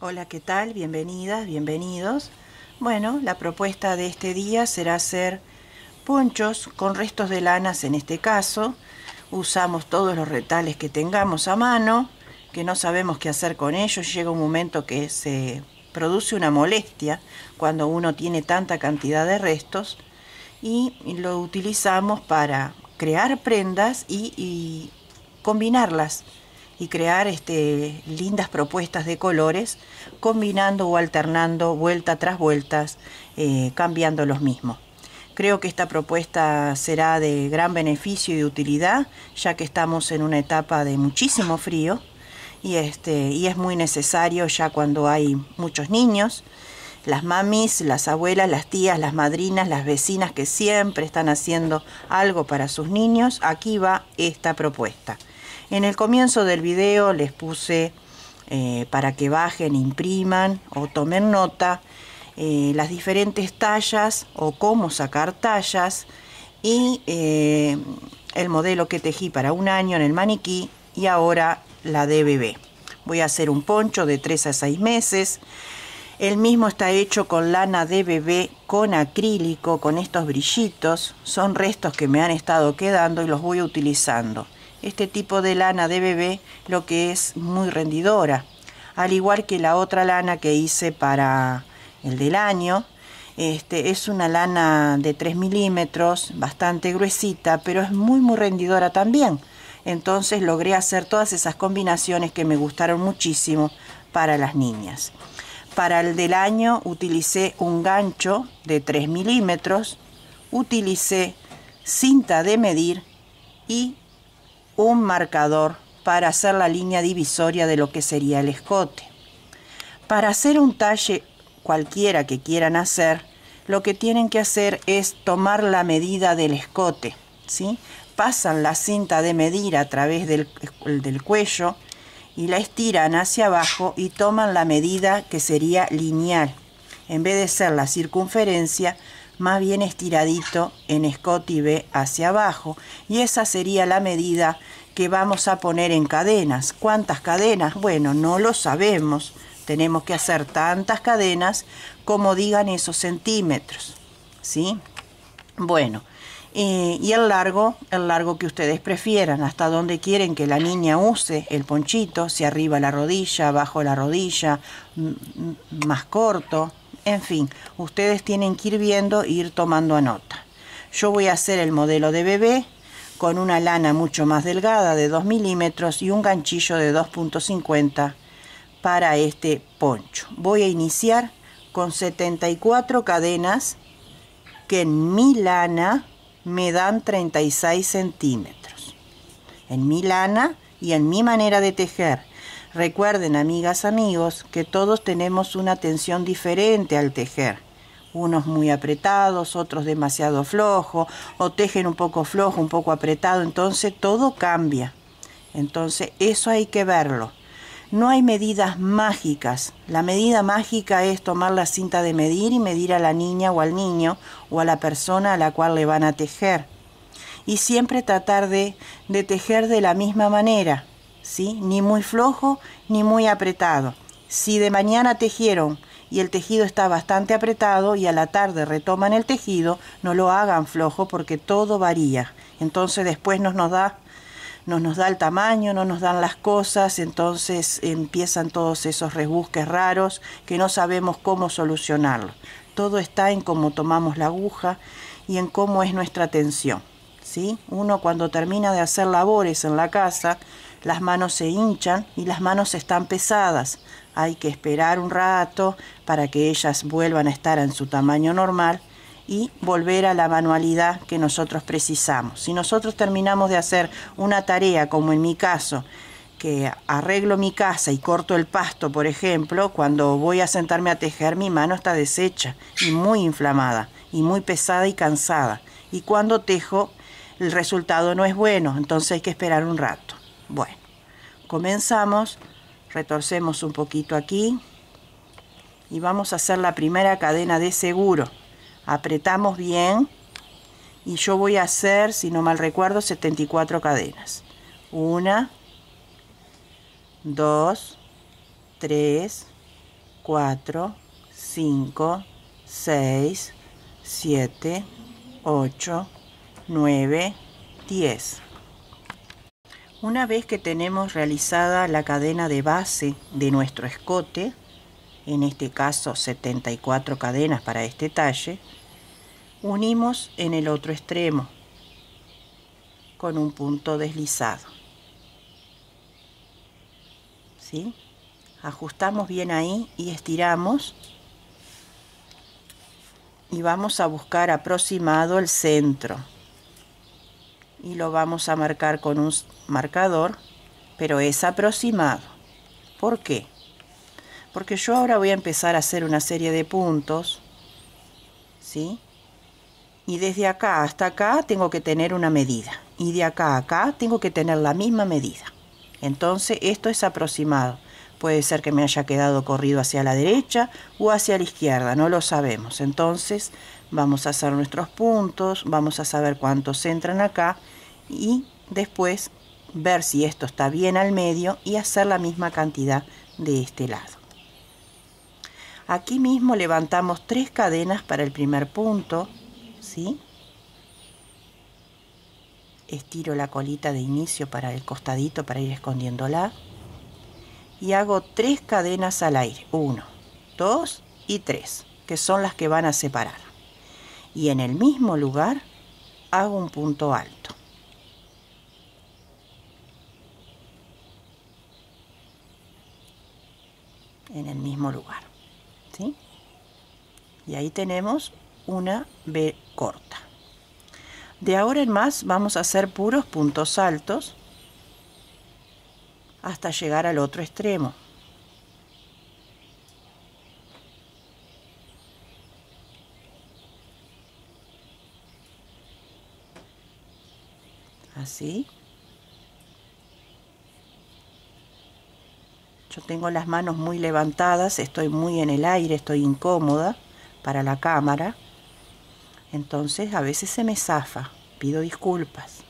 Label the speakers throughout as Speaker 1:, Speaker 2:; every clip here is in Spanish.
Speaker 1: Hola, ¿qué tal? Bienvenidas, bienvenidos. Bueno, la propuesta de este día será hacer ponchos con restos de lanas en este caso. Usamos todos los retales que tengamos a mano, que no sabemos qué hacer con ellos. Llega un momento que se produce una molestia cuando uno tiene tanta cantidad de restos y lo utilizamos para crear prendas y combinarlas y crear lindas propuestas de colores, combinando o alternando vuelta tras vueltas, cambiando los mismos. Creo que esta propuesta será de gran beneficio y de utilidad, ya que estamos en una etapa de muchísimo frío y es muy necesario ya cuando hay muchos niños. Las mamis, las abuelas, las tías, las madrinas, las vecinas que siempre están haciendo algo para sus niños, aquí va esta propuesta. En el comienzo del video les puse para que bajen, impriman o tomen nota las diferentes tallas o cómo sacar tallas y el modelo que tejí para un año en el maniquí y ahora la de bebé. Voy a hacer un poncho de 3 a 6 meses. El mismo está hecho con lana de bebé con acrílico, con estos brillitos. Son restos que me han estado quedando y los voy utilizando. Este tipo de lana de bebé lo que es muy rendidora, al igual que la otra lana que hice para el del año. Es una lana de 3 milímetros, bastante gruesita, pero es muy rendidora también. Entonces logré hacer todas esas combinaciones que me gustaron muchísimo para las niñas. Para el del año utilicé un gancho de 3 milímetros, utilicé cinta de medir y un marcador para hacer la línea divisoria de lo que sería el escote. Para hacer un talle cualquiera que quieran hacer, lo que tienen que hacer es tomar la medida del escote, ¿sí? Pasan la cinta de medir a través del cuello y la estiran hacia abajo y toman la medida que sería lineal. En vez de ser la circunferencia, más bien estiradito en escote y V hacia abajo. Y esa sería la medida que vamos a poner en cadenas. ¿Cuántas cadenas? Bueno, no lo sabemos. Tenemos que hacer tantas cadenas como digan esos centímetros, ¿sí? Bueno, y el largo que ustedes prefieran, hasta donde quieren que la niña use el ponchito, si arriba la rodilla, abajo la rodilla, más corto, en fin, ustedes tienen que ir viendo e ir tomando nota. Yo voy a hacer el modelo de bebé con una lana mucho más delgada de 2 milímetros y un ganchillo de 2.50 para este poncho. Voy a iniciar con 74 cadenas que en mi lana me dan 36 centímetros. En mi lana y en mi manera de tejer. Recuerden, amigas, amigos, que todos tenemos una tensión diferente al tejer. Unos muy apretados, otros demasiado flojos, o tejen un poco flojo, un poco apretado, entonces todo cambia. Entonces eso hay que verlo. No hay medidas mágicas. La medida mágica es tomar la cinta de medir y medir a la niña o al niño o a la persona a la cual le van a tejer. Y siempre tratar de tejer de la misma manera, ¿sí? Ni muy flojo ni muy apretado. Si de mañana tejieron y el tejido está bastante apretado y a la tarde retoman el tejido, no lo hagan flojo porque todo varía. Entonces después no nos da el tamaño, no nos dan las cosas, entonces empiezan todos esos rebusques raros que no sabemos cómo solucionarlo. Todo está en cómo tomamos la aguja y en cómo es nuestra tensión, ¿sí? Uno cuando termina de hacer labores en la casa, las manos se hinchan y las manos están pesadas. Hay que esperar un rato para que ellas vuelvan a estar en su tamaño normal y volver a la manualidad que nosotros precisamos. Si nosotros terminamos de hacer una tarea, como en mi caso, que arreglo mi casa y corto el pasto, por ejemplo, cuando voy a sentarme a tejer, mi mano está deshecha y muy inflamada y muy pesada y cansada. Y cuando tejo, el resultado no es bueno, entonces hay que esperar un rato. Bueno, comenzamos, retorcemos un poquito aquí y vamos a hacer la primera cadena de seguro. Apretamos bien y yo voy a hacer, si no mal recuerdo, 74 cadenas. 1, 2, 3, 4, 5, 6, 7, 8, 9, 10. Una vez que tenemos realizada la cadena de base de nuestro escote, en este caso 74 cadenas para este talle, unimos en el otro extremo con un punto deslizado. ¿Sí? Ajustamos bien ahí y estiramos y vamos a buscar aproximado el centro y lo vamos a marcar con un marcador, pero es aproximado. ¿Por qué? Porque yo ahora voy a empezar a hacer una serie de puntos, ¿sí? Y desde acá hasta acá tengo que tener una medida. Y de acá a acá tengo que tener la misma medida. Entonces esto es aproximado. Puede ser que me haya quedado corrido hacia la derecha o hacia la izquierda, no lo sabemos. Entonces vamos a hacer nuestros puntos, vamos a saber cuántos entran acá y después ver si esto está bien al medio y hacer la misma cantidad de este lado. Aquí mismo levantamos 3 cadenas para el primer punto, ¿sí? Estiro la colita de inicio para el costadito para ir escondiéndola y hago 3 cadenas al aire, 1, 2 y 3, que son las que van a separar. Y en el mismo lugar hago un punto alto. En el mismo lugar, ¿sí? Y ahí tenemos una B corta. De ahora en más vamos a hacer puros puntos altos hasta llegar al otro extremo. Así. Yo tengo las manos muy levantadas, estoy muy en el aire, estoy incómoda para la cámara. Entonces a veces se me zafa, pido disculpas.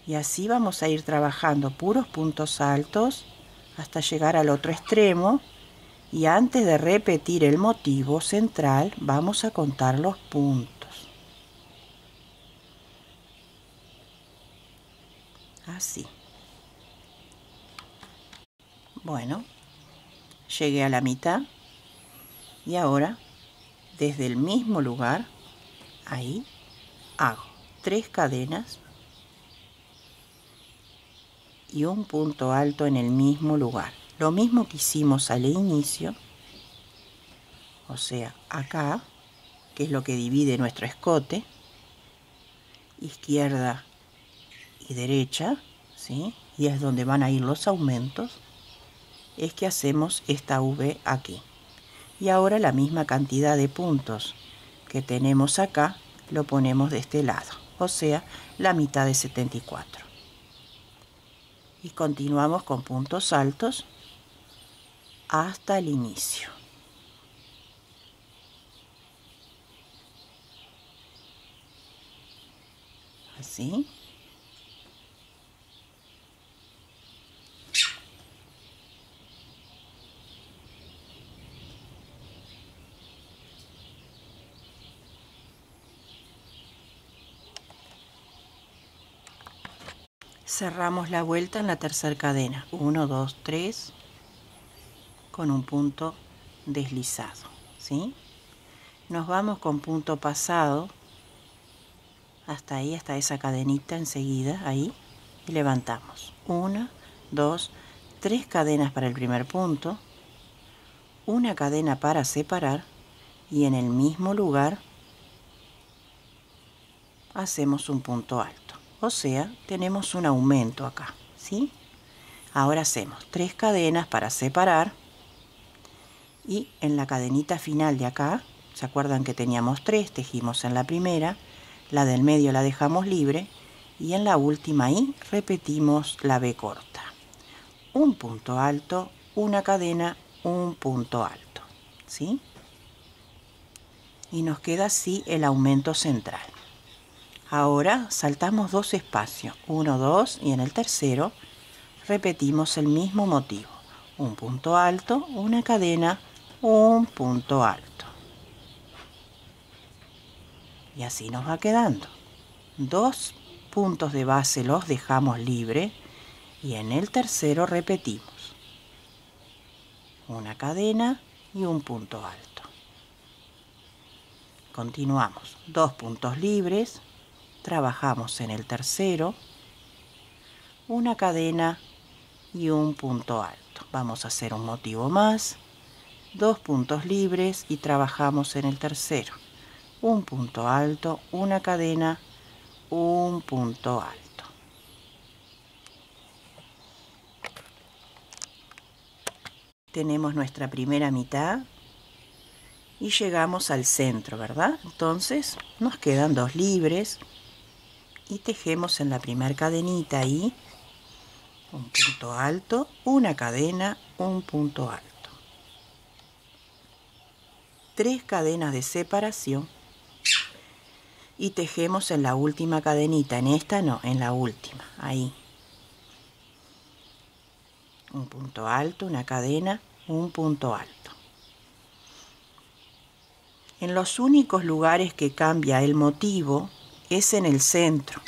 Speaker 1: Y así vamos a ir trabajando puros puntos altos hasta llegar al otro extremo. Y antes de repetir el motivo central, vamos a contar los puntos. Así. Bueno, llegué a la mitad y ahora, desde el mismo lugar, ahí, hago 3 cadenas y un punto alto en el mismo lugar. Lo mismo que hicimos al inicio, o sea, acá, que es lo que divide nuestro escote, izquierda y derecha, ¿sí? Y es donde van a ir los aumentos, es que hacemos esta V aquí. Y ahora la misma cantidad de puntos que tenemos acá, lo ponemos de este lado, o sea, la mitad de 74. Y continuamos con puntos altos hasta el inicio. Así. Cerramos la vuelta en la tercera cadena, 1, 2, 3, con un punto deslizado, ¿sí? Nos vamos con punto pasado hasta ahí, hasta esa cadenita enseguida, ahí, y levantamos 1, 2, 3 cadenas para el primer punto, una cadena para separar y en el mismo lugar hacemos un punto alto. O sea, tenemos un aumento acá, ¿sí? Ahora hacemos 3 cadenas para separar y en la cadenita final de acá, ¿se acuerdan que teníamos 3? Tejimos en la primera, la del medio la dejamos libre y en la última ahí repetimos la B corta. Un punto alto, una cadena, un punto alto, ¿sí? Y nos queda así el aumento central. Ahora saltamos 2 espacios, 1, 2 y en el tercero repetimos el mismo motivo. un punto alto, una cadena, un punto alto. Y así nos va quedando. 2 puntos de base los dejamos libre y en el tercero repetimos. Una cadena y un punto alto. Continuamos. 2 puntos libres, trabajamos en el tercero, una cadena y un punto alto. Vamos a hacer un motivo más. 2 puntos libres y trabajamos en el tercero. Un punto alto, una cadena, un punto alto. Tenemos nuestra primera mitad y llegamos al centro, ¿verdad? Entonces nos quedan 2 libres y tejemos en la primera cadenita ahí un punto alto, una cadena, un punto alto. 3 cadenas de separación y tejemos en la última cadenita, en esta no, en la última, ahí. Un punto alto, una cadena, un punto alto. En los únicos lugares que cambia el motivo es en el centro,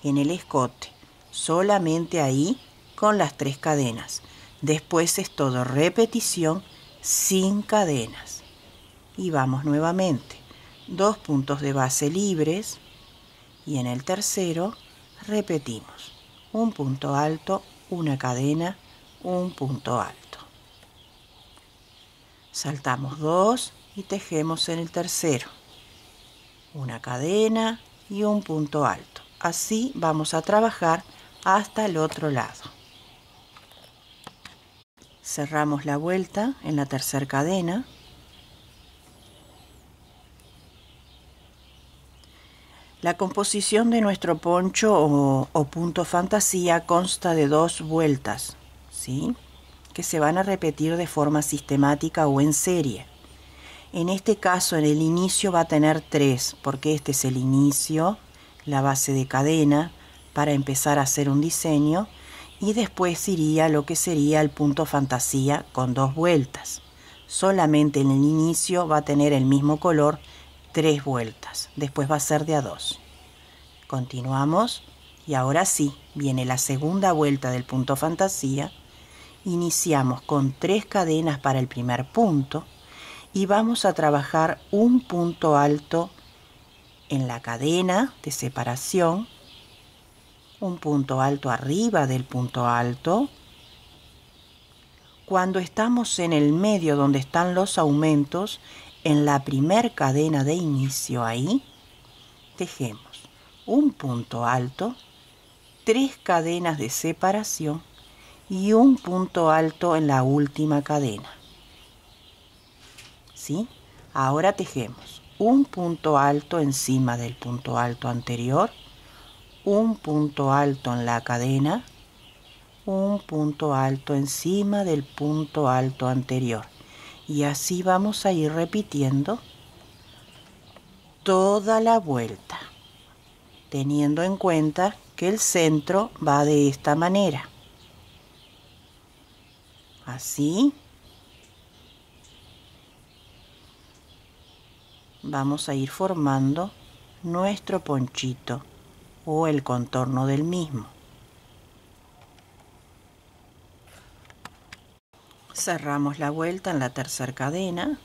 Speaker 1: en el escote, solamente ahí con las 3 cadenas. Después es todo repetición sin cadenas. Y vamos nuevamente. 2 puntos de base libres y en el tercero repetimos. Un punto alto, una cadena, un punto alto. Saltamos 2 y tejemos en el tercero. Una cadena y un punto alto. Así vamos a trabajar hasta el otro lado. Cerramos la vuelta en la tercera cadena. La composición de nuestro poncho o punto fantasía consta de 2 vueltas, ¿sí?, que se van a repetir de forma sistemática o en serie. En este caso, en el inicio va a tener 3, porque este es el inicio, la base de cadena, para empezar a hacer un diseño, y después iría lo que sería el punto fantasía con 2 vueltas. Solamente en el inicio va a tener el mismo color, 3 vueltas, después va a ser de a 2. Continuamos y ahora sí, viene la segunda vuelta del punto fantasía. Iniciamos con 3 cadenas para el primer punto y vamos a trabajar un punto alto en la cadena de separación, un punto alto arriba del punto alto. Cuando estamos en el medio donde están los aumentos, en la primer cadena de inicio ahí, tejemos un punto alto, 3 cadenas de separación y un punto alto en la última cadena. ¿Sí? Ahora tejemos un punto alto encima del punto alto anterior, un punto alto en la cadena, un punto alto encima del punto alto anterior. Y así vamos a ir repitiendo toda la vuelta, teniendo en cuenta que el centro va de esta manera. Así vamos a ir formando nuestro ponchito o el contorno del mismo. Cerramos la vuelta en la tercera cadena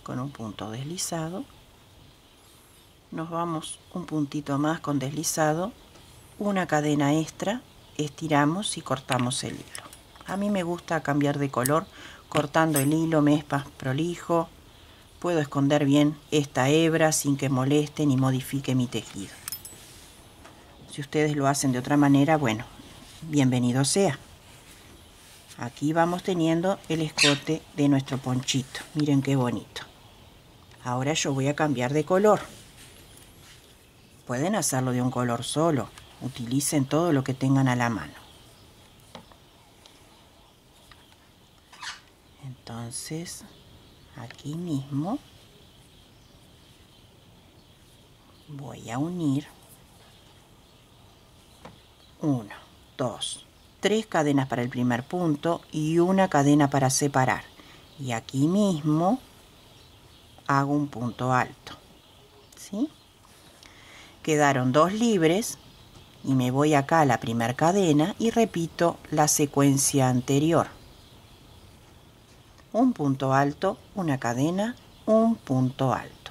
Speaker 1: con un punto deslizado. Nos vamos un puntito más con deslizado, una cadena extra, estiramos y cortamos el hilo. A mí me gusta cambiar de color cortando el hilo, me es más prolijo. Puedo esconder bien esta hebra sin que moleste ni modifique mi tejido. Si ustedes lo hacen de otra manera, bueno, bienvenido sea. Aquí vamos teniendo el escote de nuestro ponchito. Miren qué bonito. Ahora yo voy a cambiar de color. Pueden hacerlo de un color solo. Utilicen todo lo que tengan a la mano. Entonces, aquí mismo voy a unir 1, 2, 3 cadenas para el primer punto y una cadena para separar. Y aquí mismo hago un punto alto, ¿sí? Quedaron 2 libres y me voy acá a la primera cadena y repito la secuencia anterior. Un punto alto, una cadena, un punto alto.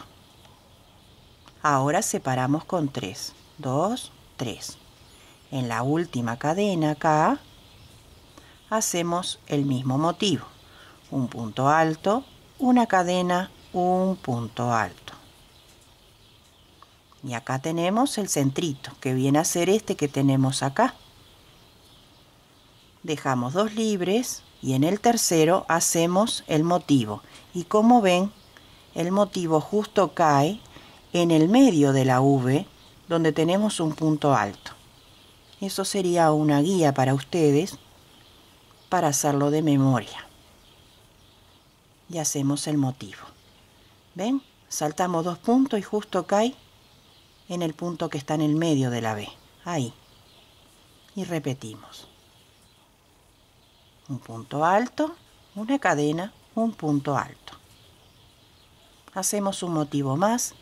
Speaker 1: Ahora separamos con 3, 2, 3. En la última cadena acá hacemos el mismo motivo. Un punto alto, una cadena, un punto alto. Y acá tenemos el centrito, que viene a ser este que tenemos acá. Dejamos 2 libres y en el tercero hacemos el motivo. Y como ven, el motivo justo cae en el medio de la V, donde tenemos un punto alto. Eso sería una guía para ustedes para hacerlo de memoria. Y hacemos el motivo. ¿Ven? Saltamos 2 puntos y justo cae en el punto que está en el medio de la V. Ahí. Y repetimos. Un punto alto, una cadena, un punto alto. Hacemos un motivo más,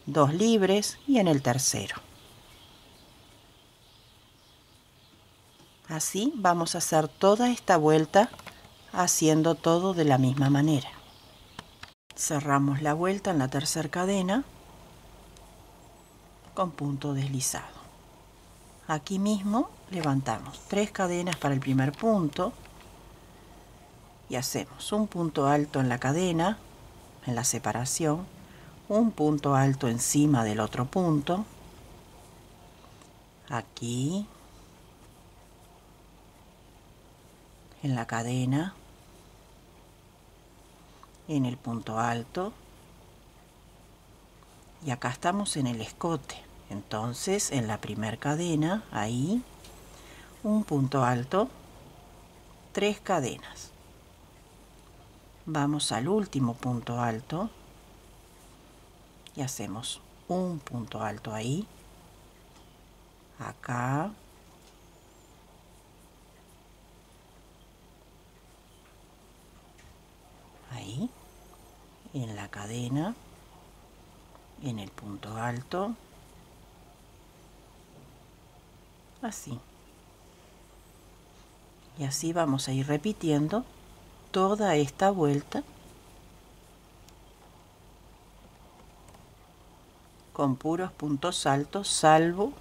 Speaker 1: 2 libres y en el tercero. Así vamos a hacer toda esta vuelta haciendo todo de la misma manera. Cerramos la vuelta en la tercera cadena con punto deslizado. Aquí mismo levantamos 3 cadenas para el primer punto y hacemos un punto alto en la cadena, en la separación, un punto alto encima del otro punto, aquí, en la cadena, en el punto alto, y acá estamos en el escote. Entonces en la primera cadena, ahí, un punto alto, 3 cadenas. Vamos al último punto alto y hacemos un punto alto ahí, acá, ahí, en la cadena, en el punto alto, así. Y así vamos a ir repitiendo toda esta vuelta con puros puntos altos, salvo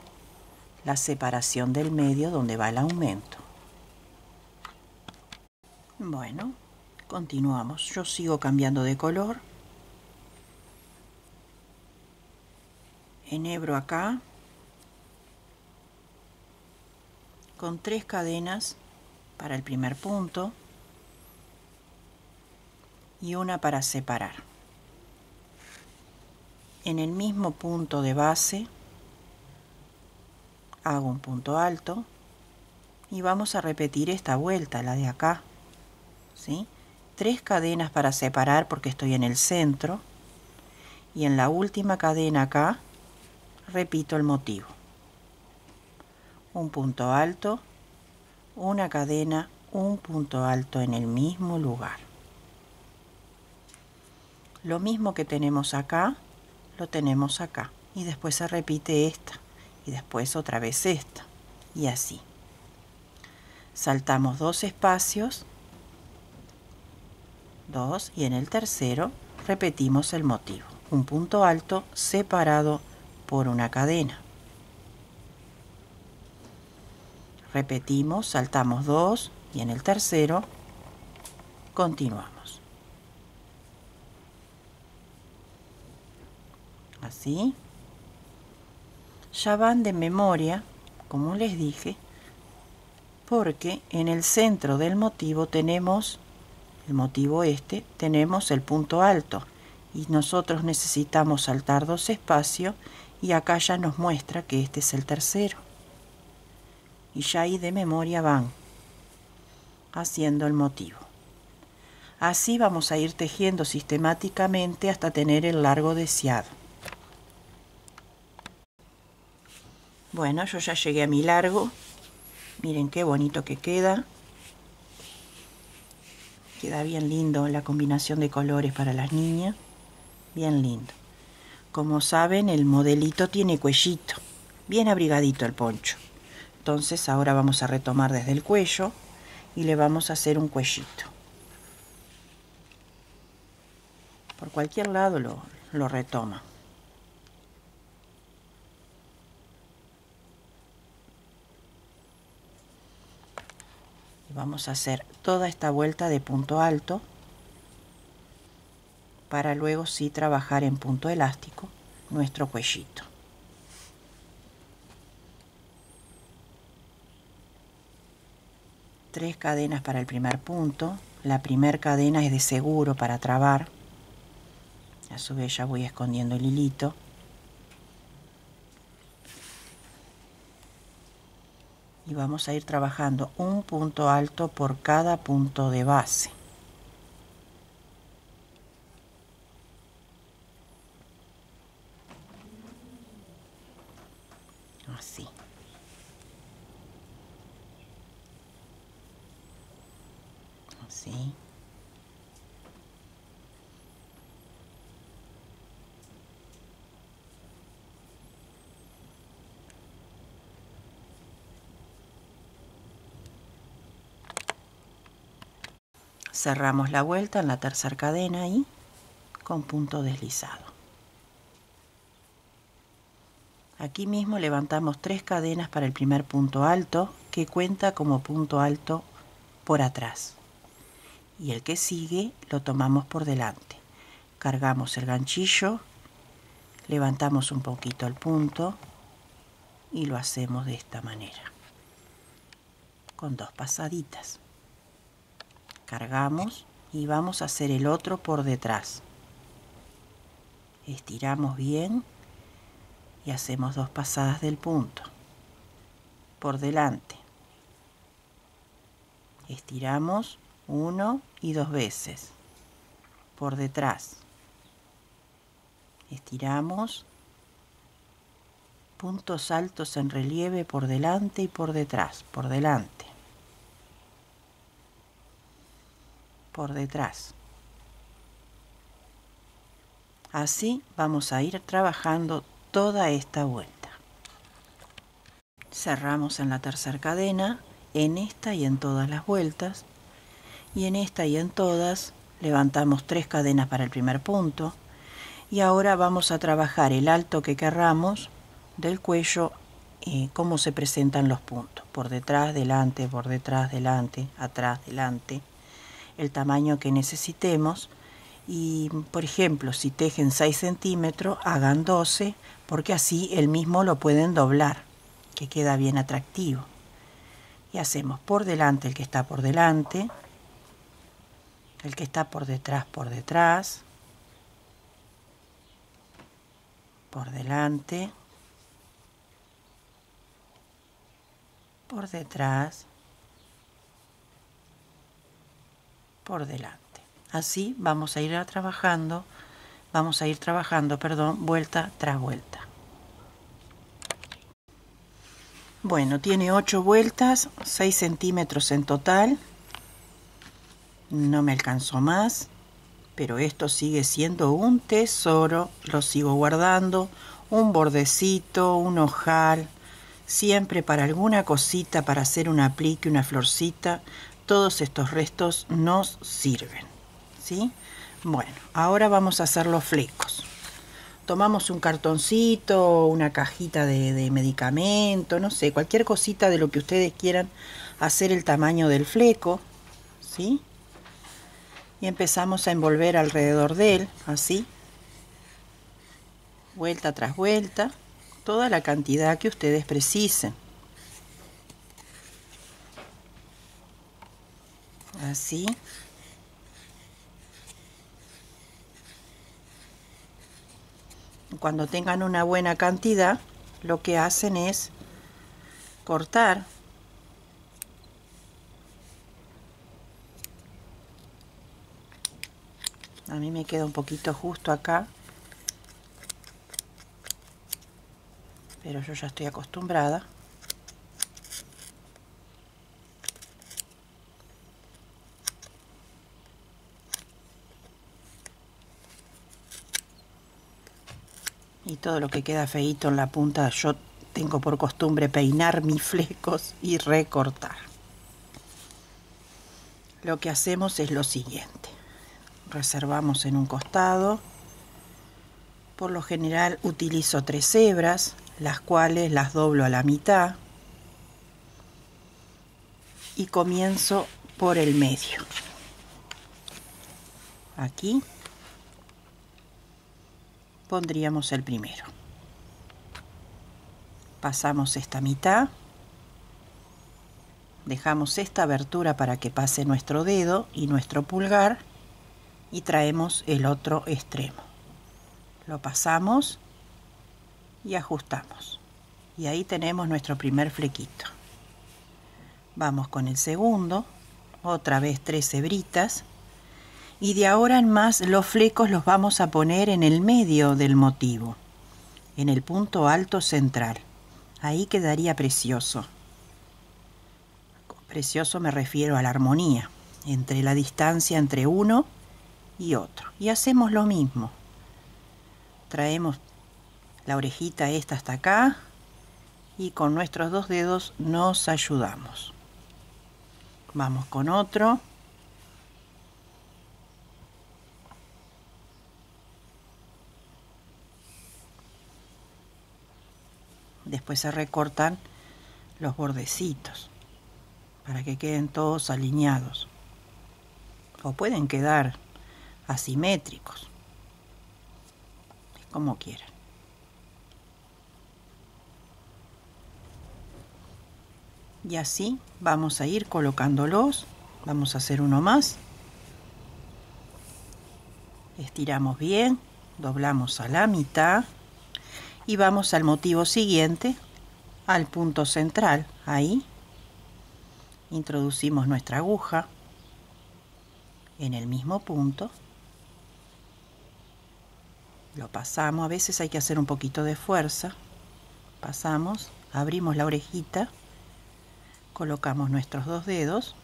Speaker 1: la separación del medio donde va el aumento. Bueno, continuamos. Yo sigo cambiando de color. Enhebro acá con 3 cadenas para el primer punto y una para separar. En el mismo punto de base hago un punto alto y vamos a repetir esta vuelta, la de acá, ¿sí? 3 cadenas para separar porque estoy en el centro y en la última cadena acá repito el motivo. Un punto alto, una cadena, un punto alto en el mismo lugar. Lo mismo que tenemos acá, lo tenemos acá. Y después se repite esta. Y después otra vez esta. Y así. Saltamos 2 espacios. 2. Y en el tercero repetimos el motivo. Un punto alto separado por una cadena. Repetimos, saltamos 2 y en el tercero continuamos. Así. Ya van de memoria, como les dije, porque en el centro del motivo tenemos, el motivo este, tenemos el punto alto y nosotros necesitamos saltar 2 espacios y acá ya nos muestra que este es el tercero. Y ya ahí de memoria van haciendo el motivo. Así vamos a ir tejiendo sistemáticamente hasta tener el largo deseado. Bueno, yo ya llegué a mi largo Miren qué bonito que queda. Queda bien lindo la combinación de colores para las niñas. Bien lindo. Como saben, el modelito tiene cuellito. Bien abrigadito el poncho. Entonces ahora vamos a retomar desde el cuello y le vamos a hacer un cuellito. Por cualquier lado lo retoma. Y vamos a hacer toda esta vuelta de punto alto para luego sí trabajar en punto elástico nuestro cuellito. Tres cadenas para el primer punto. La primera cadena es de seguro para trabar. A su vez ya voy escondiendo el hilito. Y vamos a ir trabajando un punto alto por cada punto de base. Así. Así. Cerramos la vuelta en la tercera cadena ahí con punto deslizado. Aquí mismo levantamos 3 cadenas para el primer punto alto, que cuenta como punto alto por atrás. Y el que sigue lo tomamos por delante. Cargamos el ganchillo, levantamos un poquito el punto y lo hacemos de esta manera, con 2 pasaditas. Cargamos y vamos a hacer el otro por detrás. Estiramos bien y hacemos 2 pasadas del punto. Por delante. Estiramos 1 y 2 veces. Por detrás. Estiramos. Puntos altos en relieve por delante y por detrás. Por delante. Por detrás. Así vamos a ir trabajando toda esta vuelta. Cerramos en la tercera cadena, en esta y en todas las vueltas, y en esta y en todas levantamos 3 cadenas para el primer punto, y ahora vamos a trabajar el alto que querramos del cuello, cómo se presentan los puntos, por detrás, delante, por detrás, delante, atrás, delante, el tamaño que necesitemos. Y por ejemplo, si tejen 6 centímetros, hagan 12, porque así el mismo lo pueden doblar, que queda bien atractivo. Y hacemos por delante el que está por delante, el que está por detrás, por delante, por detrás, por delante. Así vamos a ir trabajando, vuelta tras vuelta. Bueno, tiene 8 vueltas, 6 centímetros en total. No me alcanzó más, pero esto sigue siendo un tesoro. Lo sigo guardando, un bordecito, un ojal, siempre para alguna cosita, para hacer un aplique, una florcita. Todos estos restos nos sirven, ¿sí? Bueno, ahora vamos a hacer los flecos. Tomamos un cartoncito, una cajita de medicamento, no sé, cualquier cosita de lo que ustedes quieran hacer el tamaño del fleco, ¿sí? Y empezamos a envolver alrededor de él, así, vuelta tras vuelta, toda la cantidad que ustedes precisen. Así. Cuando tengan una buena cantidad, lo que hacen es cortar . A mí me queda un poquito justo acá, pero yo ya estoy acostumbrada. Y todo lo que queda feíto en la punta, yo tengo por costumbre peinar mis flecos y recortar. Lo que hacemos es lo siguiente. Reservamos en un costado. Por lo general utilizo 3 hebras, las cuales las doblo a la mitad. Y comienzo por el medio. Aquí pondríamos el primero. Pasamos esta mitad. Dejamos esta abertura para que pase nuestro dedo y nuestro pulgar y traemos el otro extremo. Lo pasamos y ajustamos. Y ahí tenemos nuestro primer flequito. Vamos con el segundo, otra vez 3 hebritas. Y de ahora en más los flecos los vamos a poner en el medio del motivo, en el punto alto central. Ahí quedaría precioso. Precioso me refiero a la armonía, entre la distancia entre uno y otro. Y hacemos lo mismo. Traemos la orejita esta hasta acá y con nuestros 2 dedos nos ayudamos. Vamos con otro. Después se recortan los bordecitos para que queden todos alineados. O pueden quedar asimétricos, como quieran. Y así vamos a ir colocándolos. Vamos a hacer uno más. Estiramos bien, doblamos a la mitad y vamos al motivo siguiente, al punto central. Ahí introducimos nuestra aguja en el mismo punto. Lo pasamos, a veces hay que hacer un poquito de fuerza. Pasamos, abrimos la orejita, colocamos nuestros 2 dedos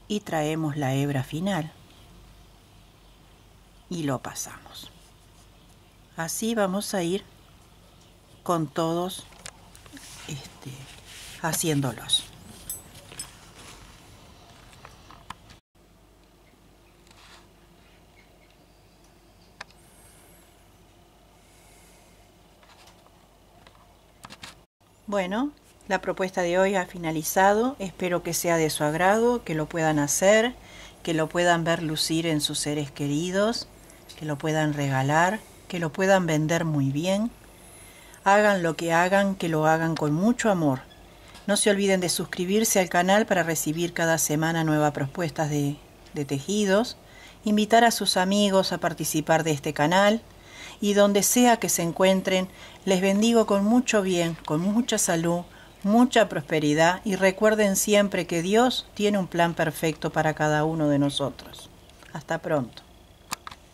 Speaker 1: y traemos la hebra final y lo pasamos. Así vamos a ir con todos haciéndolos. Bueno, la propuesta de hoy ha finalizado. Espero que sea de su agrado, que lo puedan hacer, que lo puedan ver lucir en sus seres queridos, que lo puedan regalar, que lo puedan vender muy bien. Hagan lo que hagan, que lo hagan con mucho amor. No se olviden de suscribirse al canal para recibir cada semana nuevas propuestas de tejidos. Invitar a sus amigos a participar de este canal. Y donde sea que se encuentren, les bendigo con mucho bien, con mucha salud, mucha prosperidad. Y recuerden siempre que Dios tiene un plan perfecto para cada uno de nosotros. Hasta pronto.